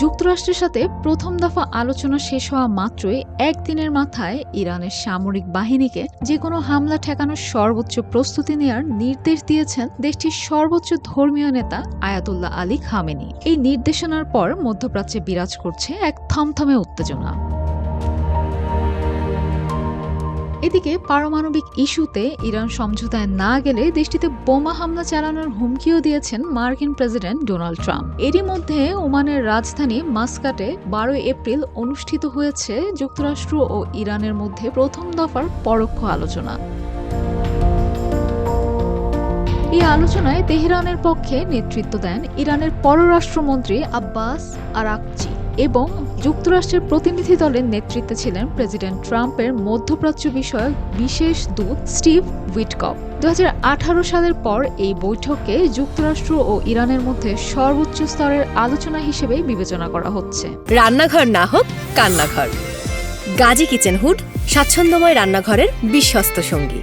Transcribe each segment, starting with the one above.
যুক্তরাষ্ট্রের সাথে প্রথম দফা আলোচনা শেষ হওয়া মাত্রই একদিনের মাথায় ইরানের সামরিক বাহিনীকে যে কোনো হামলা ঠেকানোর সর্বোচ্চ প্রস্তুতি নেওয়ার নির্দেশ দিয়েছেন দেশটির সর্বোচ্চ ধর্মীয় নেতা আয়াতুল্লাহ আলী খামেনি। এই নির্দেশনার পর মধ্যপ্রাচ্যে বিরাজ করছে এক থমথমে উত্তেজনা। এদিকে পারমাণবিক ইস্যুতে ইরান সমঝোতায় না গেলে দেশটিতে বোমা হামলা চালানোর হুমকিও দিয়েছেন মার্কিন প্রেসিডেন্ট ডোনাল্ড ট্রাম্প। এরই মধ্যে ওমানের রাজধানী মাস্কাটে 12 এপ্রিল অনুষ্ঠিত হয়েছে যুক্তরাষ্ট্র ও ইরানের মধ্যে প্রথম দফার পরোক্ষ আলোচনা। এই আলোচনায় তেহরানের পক্ষে নেতৃত্ব দেন ইরানের পররাষ্ট্রমন্ত্রী আব্বাস আরাকচি এবং যুক্তরাষ্ট্রের প্রতিনিধি দলের নেতৃত্বে ছিলেন প্রেসিডেন্ট ট্রাম্পের মধ্যপ্রাচ্য বিষয়ক বিশেষ দূত স্টিভ উইটকফ। 2018 সালের পর এই বৈঠককে যুক্তরাষ্ট্র ও ইরানের মধ্যে সর্বোচ্চ স্তরের আলোচনা হিসেবে বিবেচনা করা হচ্ছে। রান্নাঘর না হোক কান্নাঘর, গাজী কিচেন হুড স্বাচ্ছন্দ্যময় রান্নাঘরের বিশ্বস্ত সঙ্গী।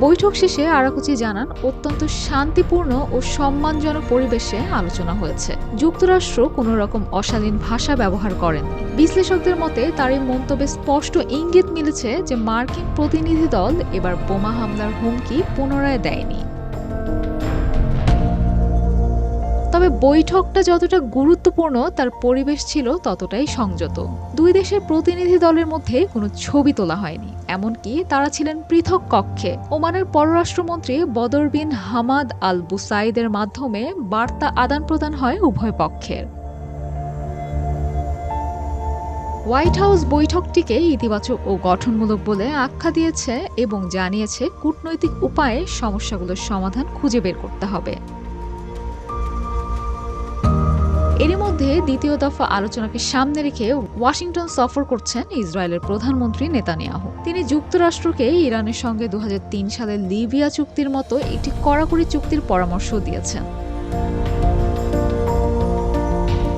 বৈঠক শেষে আরাকচি জানান, অত্যন্ত শান্তিপূর্ণ ও সম্মানজনক পরিবেশে আলোচনা হয়েছে। যুক্তরাষ্ট্র কোনো রকম অশালীন ভাষা ব্যবহার করেনি। বিশ্লেষকদের মতে তার এই মন্তব্যে স্পষ্ট ইঙ্গিত মিলেছে যে মার্কিন প্রতিনিধি দল এবার বোমা হামলার হুমকি পুনরায় দেয়নি। তবে বৈঠকটা যতটা গুরুত্বপূর্ণ তার পরিবেশ ছিল ততটাই সংযত। দুই দেশের প্রতিনিধি দলের মধ্যে কোনো ছবি তোলা হয়নি, এমনকি তারা ছিলেন পৃথক কক্ষে। ওমানের পররাষ্ট্রমন্ত্রী বদর বিন হামাদ আল বুসাইদের মাধ্যমে বার্তা আদান প্রদান হয় উভয় পক্ষের। হোয়াইট হাউস বৈঠকটিকে ইতিবাচক ও গঠনমূলক বলে আখ্যা দিয়েছে এবং জানিয়েছে কূটনৈতিক উপায়ে সমস্যাগুলোর সমাধান খুঁজে বের করতে হবে। এরই মধ্যে দ্বিতীয় দফা আলোচনাকে সামনে রেখে ওয়াশিংটন সফর করছেন ইসরায়েলের প্রধানমন্ত্রী নেতানিয়াহু। তিনি যুক্তরাষ্ট্রকে ইরানের সঙ্গে 2003 সালের লিবিয়া চুক্তির মতো একটি কড়াকড়ি চুক্তির পরামর্শ দিয়েছেন।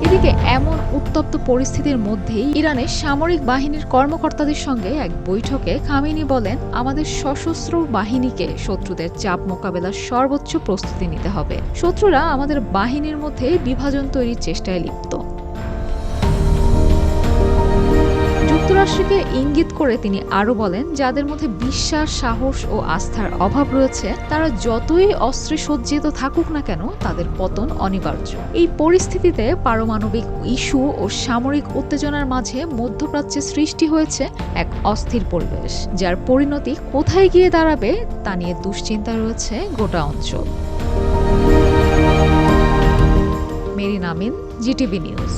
এদিকে এমন উত্তপ্ত পরিস্থিতির মধ্যেই ইরানের সামরিক বাহিনীর কর্মকর্তাদের সঙ্গে এক বৈঠকে খামেনি বলেন, আমাদের সশস্ত্র বাহিনীকে শত্রুদের চাপ মোকাবেলার সর্বোচ্চ প্রস্তুতি নিতে হবে। শত্রুরা আমাদের বাহিনীর মধ্যে বিভাজন তৈরির চেষ্টায় লিপ্ত। যুক্তরাষ্ট্রকে ইঙ্গিত করে তিনি আরও বলেন, যাদের মধ্যে বিশ্বাস, সাহস ও আস্থার অভাব রয়েছে তারা যতই অস্ত্রে সজ্জিত থাকুক না কেন তাদের পতন অনিবার্য। এই পরিস্থিতিতে পারমাণবিক ইস্যু ও সামরিক উত্তেজনার মাঝে মধ্যপ্রাচ্যে সৃষ্টি হয়েছে এক অস্থির পরিবেশ, যার পরিণতি কোথায় গিয়ে দাঁড়াবে তা নিয়ে দুশ্চিন্তা রয়েছে গোটা অঞ্চল। মেরিন আমিন, জিটিভি নিউজ।